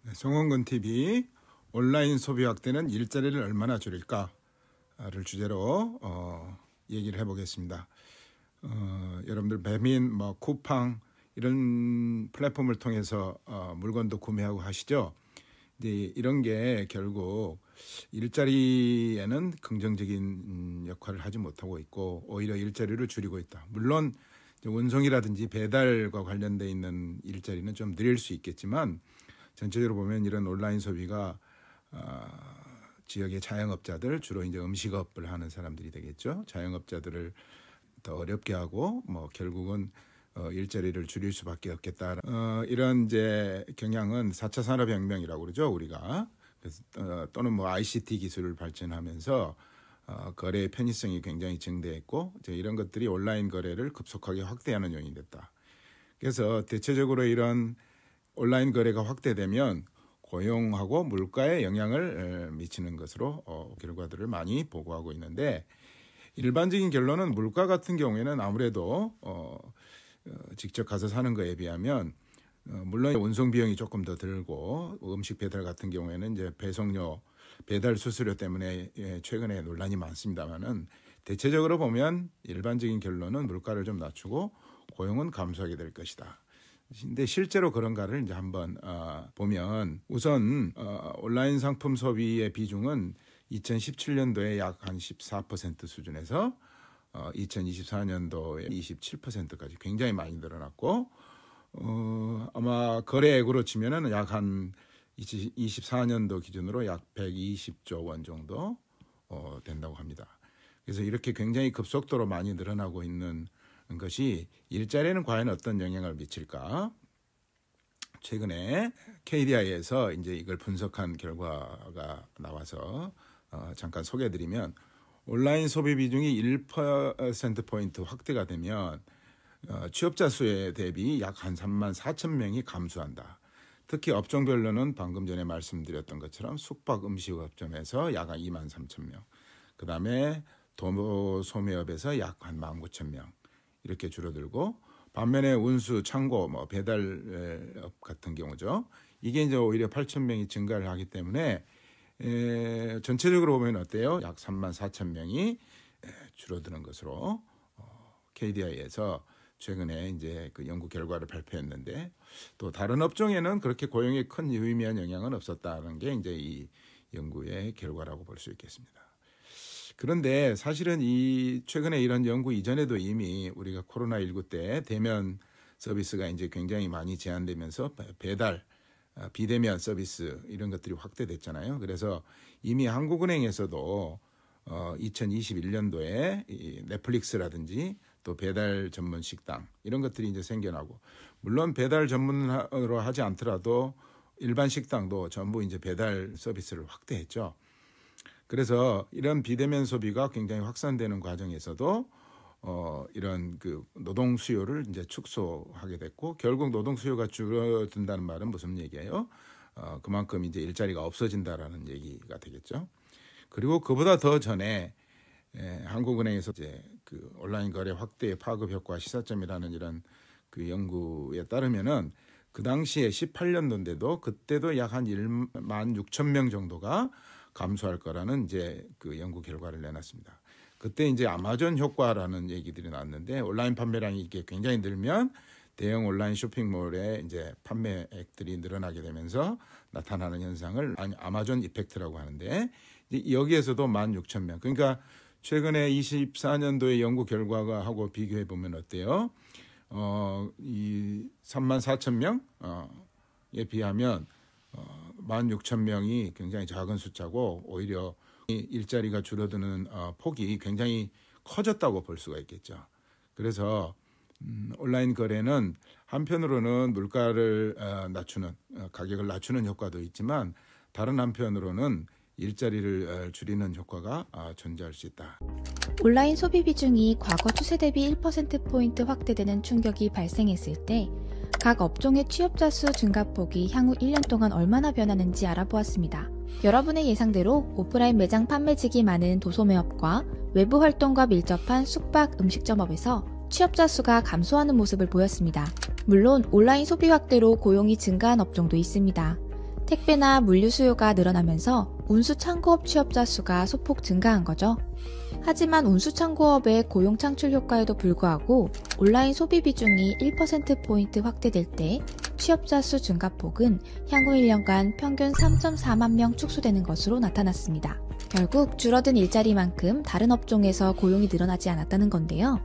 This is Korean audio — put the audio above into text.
네, 송원근 TV 온라인 소비 확대는 일자리를 얼마나 줄일까를 주제로 얘기를 해보겠습니다. 여러분들 배민, 쿠팡 이런 플랫폼을 통해서 물건도 구매하고 하시죠. 근데 이런 게 결국 일자리에는 긍정적인 역할을 하지 못하고 있고 오히려 일자리를 줄이고 있다. 물론 운송이라든지 배달과 관련돼 있는 일자리는 좀 늘릴 수 있겠지만 전체적으로 보면 이런 온라인 소비가 지역의 자영업자들, 주로 이제 음식업을 하는 사람들이 되겠죠. 자영업자들을 더 어렵게 하고 결국은 일자리를 줄일 수밖에 없겠다. 이런 이제 경향은 4차 산업혁명이라고 그러죠, 우리가. 그래서, 또는 ICT 기술을 발전하면서 거래의 편의성이 굉장히 증대했고 이런 것들이 온라인 거래를 급속하게 확대하는 요인이 됐다. 그래서 대체적으로 이런 온라인 거래가 확대되면 고용하고 물가에 영향을 미치는 것으로 결과들을 많이 보고하고 있는데, 일반적인 결론은 물가 같은 경우에는 아무래도 직접 가서 사는 거에 비하면 물론 운송 비용이 조금 더 들고 음식 배달 같은 경우에는 이제 배송료, 배달 수수료 때문에 최근에 논란이 많습니다만은 대체적으로 보면 일반적인 결론은 물가를 좀 낮추고 고용은 감소하게 될 것이다. 근데 실제로 그런가를 이제 한번 보면 우선 온라인 상품 소비의 비중은 2017년도에 약 한 14% 수준에서 2024년도에 27%까지 굉장히 많이 늘어났고 아마 거래액으로 치면은 약 한 24년도 기준으로 약 120조 원 정도 된다고 합니다. 그래서 이렇게 굉장히 급속도로 많이 늘어나고 있는 것이 일자리에는 과연 어떤 영향을 미칠까? 최근에 KDI에서 이제 이걸 분석한 결과가 나와서 잠깐 소개해드리면, 온라인 소비 비중이 1%포인트 확대가 되면 취업자 수에 대비 약 한 3만 4천 명이 감소한다. 특히 업종별로는 방금 전에 말씀드렸던 것처럼 숙박 음식업점에서 약 한 2만 3천 명, 그 다음에 도로 소매업에서 약 한 1만 9천 명 이렇게 줄어들고, 반면에 운수, 창고, 배달업 같은 경우죠. 이게 이제 오히려 8천 명이 증가를 하기 때문에 전체적으로 보면 어때요? 약 3만 4천 명이 줄어드는 것으로 KDI에서 최근에 이제 그 연구 결과를 발표했는데, 또 다른 업종에는 그렇게 고용에 큰 유의미한 영향은 없었다는 게 이제 이 연구의 결과라고 볼 수 있겠습니다. 그런데 사실은 이 최근에 이런 연구 이전에도 이미 우리가 코로나19 때 대면 서비스가 이제 굉장히 많이 제한되면서 배달, 비대면 서비스 이런 것들이 확대됐잖아요. 그래서 이미 한국은행에서도 2021년도에 이 넷플릭스라든지 또 배달 전문 식당 이런 것들이 이제 생겨나고, 물론 배달 전문으로 하지 않더라도 일반 식당도 전부 이제 배달 서비스를 확대했죠. 그래서 이런 비대면 소비가 굉장히 확산되는 과정에서도 이런 그 노동 수요를 이제 축소하게 됐고, 결국 노동 수요가 줄어든다는 말은 무슨 얘기예요? 그만큼 이제 일자리가 없어진다라는 얘기가 되겠죠. 그리고 그보다 더 전에 한국은행에서 이제 그 온라인 거래 확대의 파급 효과 시사점이라는 이런 그 연구에 따르면은 그 당시에 18년도인데도 그때도 약 한 1만 6천 명 정도가 감소할 거라는 이제 그 연구 결과를 내놨습니다. 그때 이제 아마존 효과라는 얘기들이 나왔는데, 온라인 판매량이 이게 굉장히 늘면 대형 온라인 쇼핑몰에 이제 판매액들이 늘어나게 되면서 나타나는 현상을 아마존 이펙트라고 하는데, 여기에서도 16,000명. 그러니까 최근에 24년도의 연구 결과가 하고 비교해 보면 어때요? 이 3만 4천 명에 비하면 16,000명이 굉장히 작은 숫자고, 오히려 일자리가 줄어드는 폭이 굉장히 커졌다고 볼 수가 있겠죠. 그래서 온라인 거래는 한편으로는 물가를 낮추는, 가격을 낮추는 효과도 있지만 다른 한편으로는 일자리를 줄이는 효과가 존재할 수 있다. 온라인 소비 비중이 과거 추세 대비 1%포인트 확대되는 충격이 발생했을 때 각 업종의 취업자 수 증가폭이 향후 1년 동안 얼마나 변하는지 알아보았습니다. 여러분의 예상대로 오프라인 매장 판매직이 많은 도소매업과 외부 활동과 밀접한 숙박 음식점업에서 취업자 수가 감소하는 모습을 보였습니다. 물론 온라인 소비 확대로 고용이 증가한 업종도 있습니다. 택배나 물류 수요가 늘어나면서 운수창고업 취업자 수가 소폭 증가한 거죠. 하지만 운수창고업의 고용 창출 효과에도 불구하고 온라인 소비 비중이 1%포인트 확대될 때 취업자 수 증가폭은 향후 1년간 평균 3.4만 명 축소되는 것으로 나타났습니다. 결국 줄어든 일자리만큼 다른 업종에서 고용이 늘어나지 않았다는 건데요.